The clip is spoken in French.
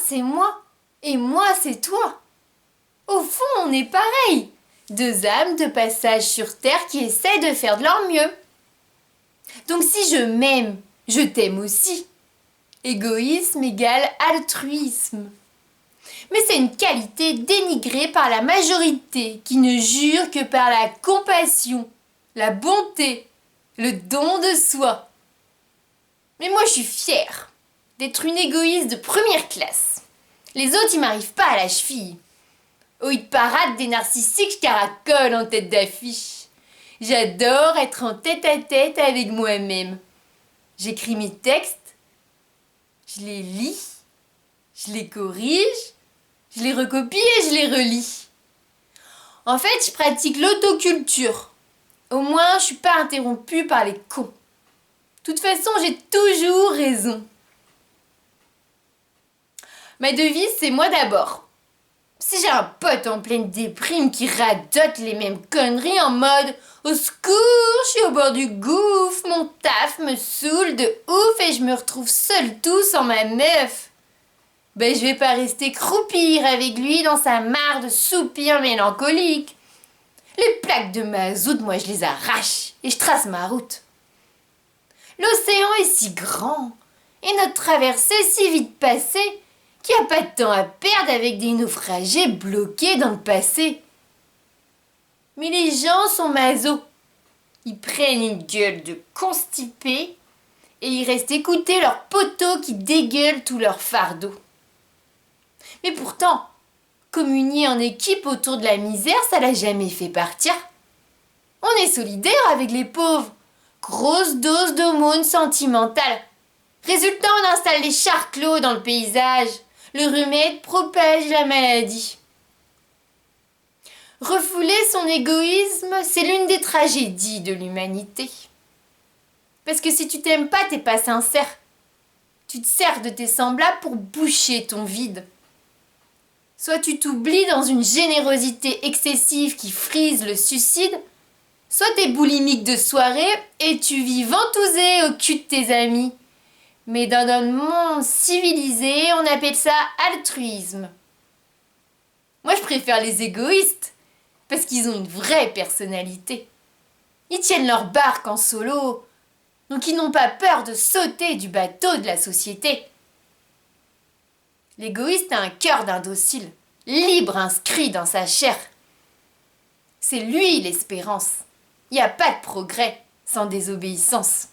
c'est moi, et moi, c'est toi. Au fond, on est pareil. Deux âmes de passage sur Terre qui essaient de faire de leur mieux. Donc si je m'aime, je t'aime aussi. Égoïsme égale altruisme. Mais c'est une qualité dénigrée par la majorité qui ne jure que par la compassion, la bonté, le don de soi. Mais moi je suis fière d'être une égoïste de première classe. Les autres ils m'arrivent pas à la cheville. Au hit parade des narcissiques, je caracole en tête d'affiche. J'adore être en tête-à-tête avec moi-même. J'écris mes textes, je les lis, je les corrige, je les recopie et je les relis. En fait, je pratique l'autoculture. Au moins, je suis pas interrompue par les cons. De toute façon, j'ai toujours raison. Ma devise, c'est moi d'abord. Si j'ai un pote en pleine déprime qui radote les mêmes conneries en mode « Au secours, je suis au bord du gouffre, mon taf me saoule de ouf et je me retrouve seule tout sans ma meuf », ben je vais pas rester croupir avec lui dans sa mare de soupirs mélancoliques. Les plaques de mazout, moi je les arrache et je trace ma route. L'océan est si grand et notre traversée si vite passée qu'il n'y a pas de temps à perdre avec des naufragés bloqués dans le passé. Mais les gens sont masos. Ils prennent une gueule de constipés et ils restent écouter leurs poteaux qui dégueulent tout leur fardeau. Mais pourtant, communier en équipe autour de la misère, ça l'a jamais fait partir. On est solidaires avec les pauvres. Grosse dose d'aumône sentimentale. Résultat, on installe des charclos dans le paysage. Le remède propage la maladie. Refouler son égoïsme, c'est l'une des tragédies de l'humanité. Parce que si tu t'aimes pas, t'es pas sincère. Tu te sers de tes semblables pour boucher ton vide. Soit tu t'oublies dans une générosité excessive qui frise le suicide, soit t'es boulimique de soirée et tu vis ventousé au cul de tes amis. Mais dans un monde civilisé, on appelle ça altruisme. Moi, je préfère les égoïstes, parce qu'ils ont une vraie personnalité. Ils tiennent leur barque en solo, donc ils n'ont pas peur de sauter du bateau de la société. L'égoïste a un cœur d'indocile, libre inscrit dans sa chair. C'est lui l'espérance. Il n'y a pas de progrès sans désobéissance.